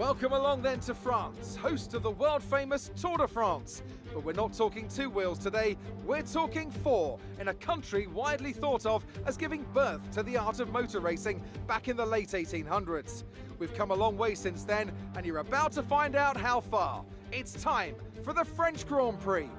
Welcome along then to France, host of the world-famous Tour de France. But we're not talking two wheels today, we're talking four, in a country widely thought of as giving birth to the art of motor racing back in the late 1800s. We've come a long way since then, and you're about to find out how far. It's time for the French Grand Prix.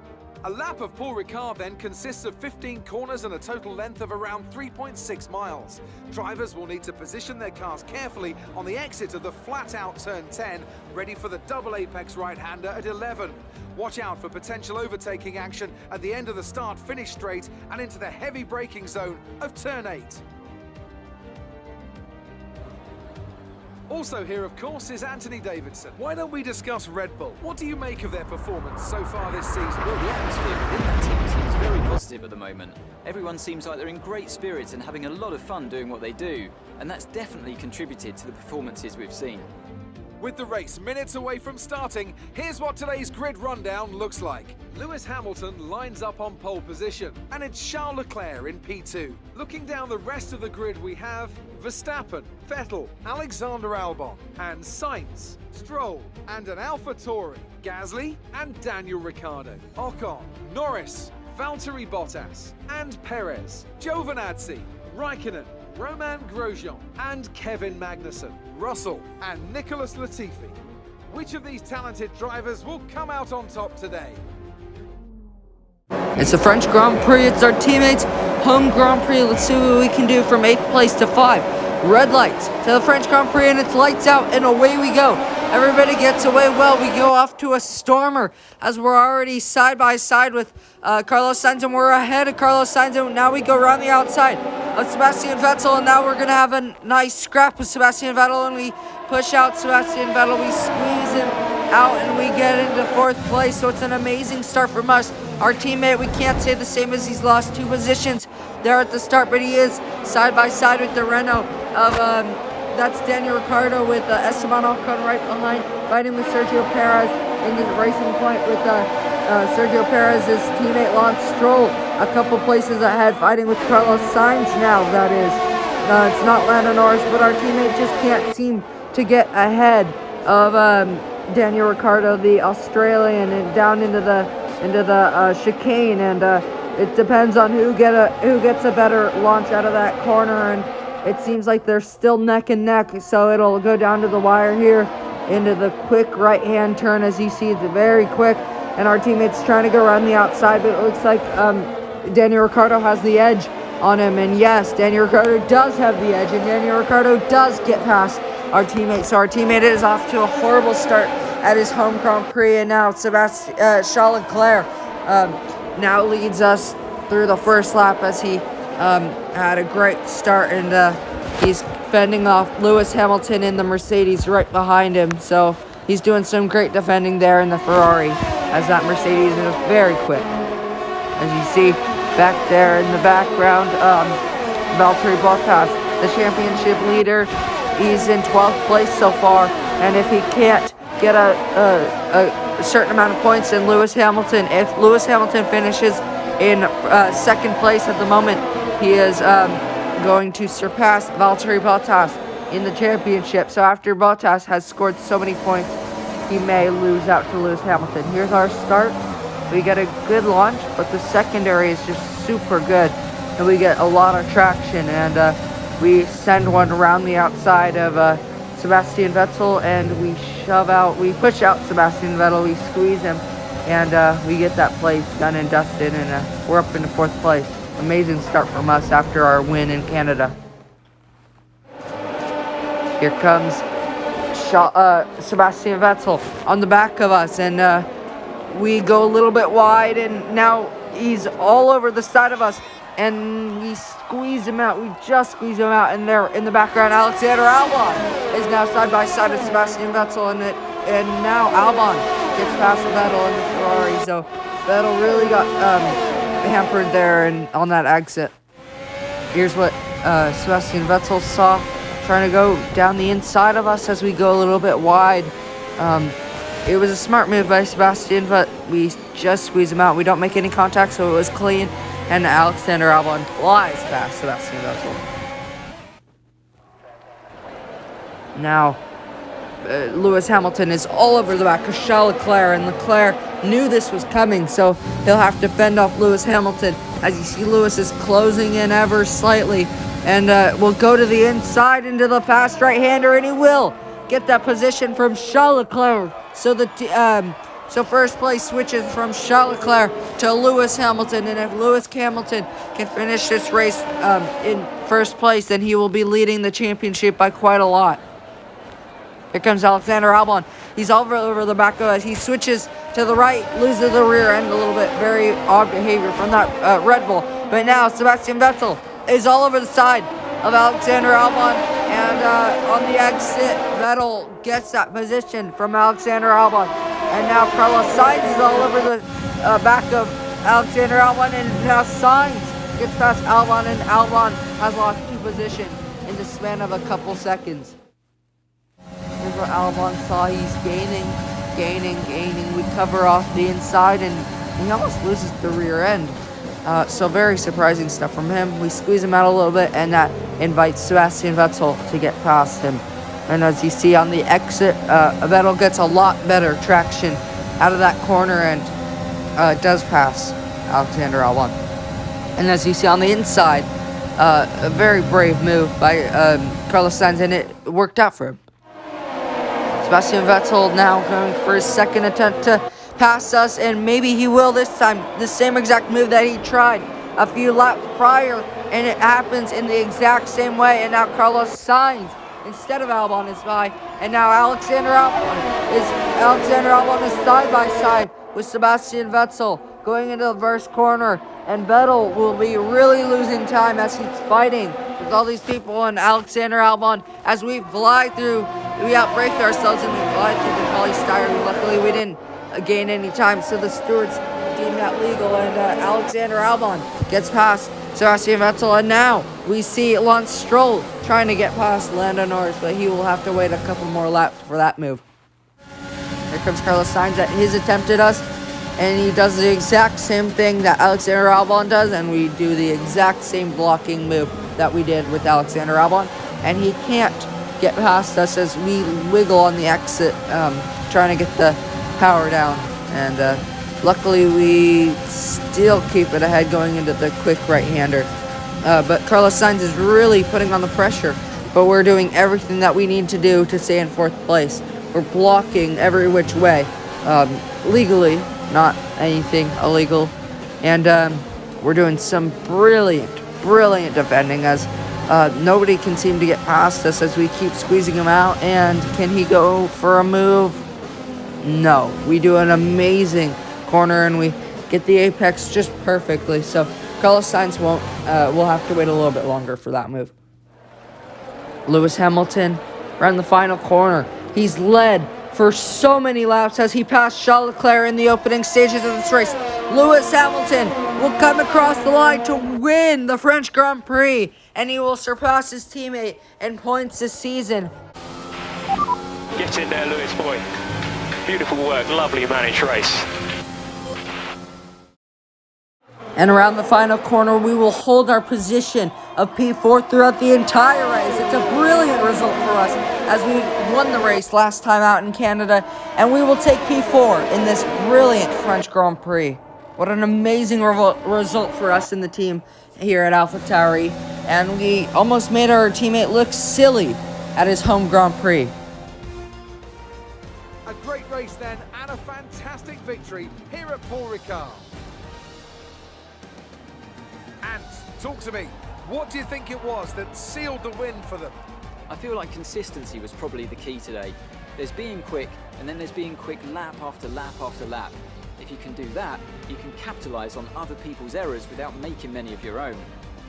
A lap of Paul Ricard then consists of 15 corners and a total length of around 3.6 miles. Drivers will need to position their cars carefully on the exit of the flat-out turn 10, ready for the double apex right-hander at 11. Watch out for potential overtaking action at the end of the start-finish straight and into the heavy braking zone of turn 8. Also here, of course, is Anthony Davidson. Why don't we discuss Red Bull? What do you make of their performance so far this season? Well, the atmosphere within that team seems very positive at the moment. Everyone seems like they're in great spirits and having a lot of fun doing what they do, and that's definitely contributed to the performances we've seen. With the race minutes away from starting, here's what today's grid rundown looks like. Lewis Hamilton lines up on pole position, and it's Charles Leclerc in P2. Looking down the rest of the grid, we have Verstappen, Vettel, Alexander Albon, and Sainz, Stroll, and an AlphaTauri, Gasly, and Daniel Ricciardo, Ocon, Norris, Valtteri Bottas, and Perez, Giovinazzi, Raikkonen, Romain Grosjean, and Kevin Magnussen, Russell, and Nicholas Latifi. Which of these talented drivers will come out on top today? It's the French Grand Prix. It's our teammates' home Grand Prix. Let's see what we can do from 8th place to 5. Red lights to the French Grand Prix, and it's lights out, and away we go. Everybody gets away well. We go off to a stormer as we're already side by side with Carlos Sainz, and we're ahead of Carlos Sainz, and now we go around the outside of Sebastian Vettel, and now we're going to have a nice scrap with Sebastian Vettel, and we push out Sebastian Vettel. We squeeze him out, and we get into 4th place, so it's an amazing start from us. Our teammate, we can't say the same as he's lost 2 positions there at the start, but he is side by side with the Renault of that's Daniel Ricciardo with Esteban Ocon right behind, fighting with Sergio Perez in the racing point with Sergio Perez's teammate Lance Stroll a couple places ahead, fighting with Carlos Sainz now, that is. It's not Lando Norris, but our teammate just can't seem to get ahead of Daniel Ricciardo, the Australian, and down into the chicane, and it depends on who gets a better launch out of that corner, and it seems like they're still neck and neck, so it'll go down to the wire here into the quick right-hand turn. As you see, it's very quick, and our teammate's trying to go around the outside, but it looks like Daniel Ricciardo has the edge on him, and yes, Daniel Ricciardo does have the edge, and Daniel Ricciardo does get past our teammate. So our teammate is off to a horrible start at his home Grand Prix, and now Charles Leclerc now leads us through the first lap as he had a great start, and he's fending off Lewis Hamilton in the Mercedes right behind him. So he's doing some great defending there in the Ferrari, as that Mercedes is very quick. As you see back there in the background, Valtteri Bottas, the championship leader, he's in 12th place so far, and if he can't get a certain amount of points, then if Lewis Hamilton finishes in 2nd place at the moment, he is going to surpass Valtteri Bottas in the championship. So after Bottas has scored so many points, he may lose out to Lewis Hamilton. Here's our start. We get a good launch, but the secondary is just super good, and we get a lot of traction, and we send one around the outside of Sebastian Vettel, and we push out Sebastian Vettel, we squeeze him, and we get that place done and dusted, and we're up into 4th place. Amazing start from us after our win in Canada. Here comes Sebastian Vettel on the back of us, and we go a little bit wide, and now he's all over the side of us, and we squeeze him out. We just squeeze him out, and there in the background, Alexander Albon is now side by side with Sebastian Vettel, and now Albon gets past Vettel in the Ferrari. So Vettel really got hampered there and on that exit. Here's what Sebastian Vettel saw, trying to go down the inside of us as we go a little bit wide. It was a smart move by Sebastian, but we just squeeze him out. We don't make any contact, so it was clean. And Alexander Albon flies past Sebastian Vettel. Now, Lewis Hamilton is all over the back of Charles Leclerc, and Leclerc knew this was coming, so he'll have to fend off Lewis Hamilton. As you see, Lewis is closing in ever slightly, and will go to the inside into the fast right-hander, and he will get that position from Charles Leclerc. So first place switches from Charles Leclerc to Lewis Hamilton, and if Lewis Hamilton can finish this race in first place, then he will be leading the championship by quite a lot. Here comes Alexander Albon. He's all over the back of us. He switches to the right, loses the rear end a little bit. Very odd behavior from that Red Bull. But now Sebastian Vettel is all over the side of Alexander Albon. And on the exit, Vettel gets that position from Alexander Albon. And now Carlos Sainz is all over the back of Alexander Albon. And now Sainz gets past Albon. And Albon has lost 2 positions in the span of a couple seconds. Here's what Albon saw. He's gaining. We cover off the inside, and he almost loses the rear end. So very surprising stuff from him. We squeeze him out a little bit, and that invites Sebastian Vettel to get past him. And as you see on the exit, Vettel gets a lot better traction out of that corner and does pass Alexander Albon. And as you see on the inside, a very brave move by Carlos Sainz, and it worked out for him. Sebastian Vettel now going for his second attempt to pass us, and maybe he will this time. The same exact move that he tried a few laps prior, and it happens in the exact same way. And now Carlos Sainz instead of Albon is by, and now Alexander Albon is side by side with Sebastian Vettel going into the first corner, and Vettel will be really losing time as he's fighting with all these people and Alexander Albon as we fly through. We outbrake ourselves and we fly through the polystyrene. Luckily, we didn't gain any time, so the stewards deemed that legal, and Alexander Albon gets past Sebastian Vettel, and now we see Lance Stroll trying to get past Lando Norris, but he will have to wait a couple more laps for that move. Here comes Carlos Sainz at his attempt at us, and he does the exact same thing that Alexander Albon does, and we do the exact same blocking move that we did with Alexander Albon, and he can't get past us as we wiggle on the exit, trying to get the power down, and luckily we still keep it ahead going into the quick right-hander. But Carlos Sainz is really putting on the pressure, but we're doing everything that we need to do to stay in 4th place. We're blocking every which way, legally, not anything illegal, and we're doing some brilliant defending as nobody can seem to get past us as we keep squeezing him out. And can he go for a move? No. We do an amazing corner and we get the apex just perfectly. So Carlos Sainz won't. We'll have to wait a little bit longer for that move. Lewis Hamilton around the final corner. He's led for so many laps as he passed Charles Leclerc in the opening stages of this race. Lewis Hamilton will come across the line to win the French Grand Prix, and he will surpass his teammate in points this season. Get in there, Lewis boy. Beautiful work, lovely managed race. And around the final corner, we will hold our position of P4 throughout the entire race. It's a brilliant result for us as we won the race last time out in Canada, and we will take P4 in this brilliant French Grand Prix. What an amazing result for us in the team here at AlphaTauri, and we almost made our teammate look silly at his home Grand Prix. A great race then, and a fantastic victory here at Paul Ricard. And talk to me, what do you think it was that sealed the win for them? I feel like consistency was probably the key today. There's being quick, and then there's being quick lap after lap after lap. If you can do that, you can capitalise on other people's errors without making many of your own.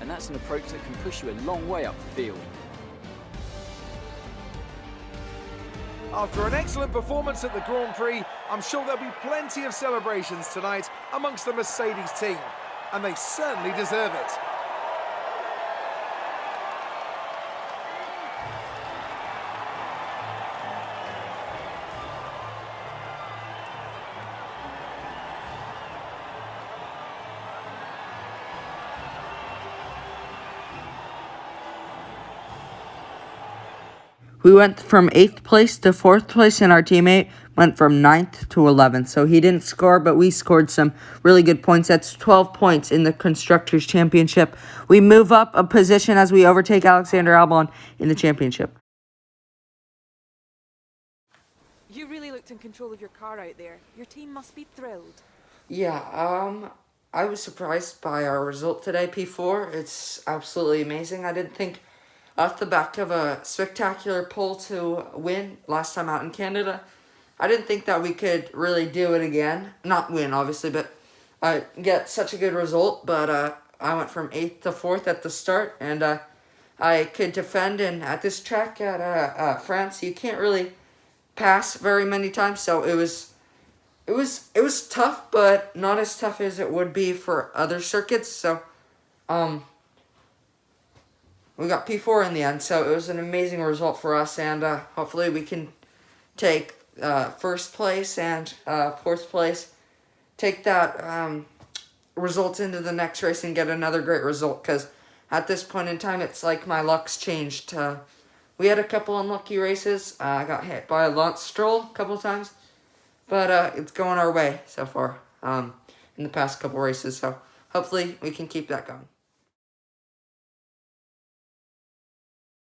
And that's an approach that can push you a long way up the field. After an excellent performance at the Grand Prix, I'm sure there'll be plenty of celebrations tonight amongst the Mercedes team. And they certainly deserve it. We went from 8th place to 4th place, and our teammate went from 9th to 11th. So he didn't score, but we scored some really good points. That's 12 points in the Constructors' Championship. We move up a position as we overtake Alexander Albon in the championship. You really looked in control of your car out there. Your team must be thrilled. Yeah, I was surprised by our result today, P4. It's absolutely amazing. I didn't think off the back of a spectacular pole to win last time out in Canada, I didn't think that we could really do it again. Not win, obviously, but get such a good result. But I went from 8th to 4th at the start, and I could defend. And at this track at France, you can't really pass very many times, so it was tough, but not as tough as it would be for other circuits. So, we got P4 in the end, so it was an amazing result for us, and hopefully we can take first place and fourth place, take that result into the next race and get another great result, because at this point in time, it's like my luck's changed. We had a couple unlucky races. I got hit by a Lance Stroll a couple times, but it's going our way so far in the past couple races, so hopefully we can keep that going.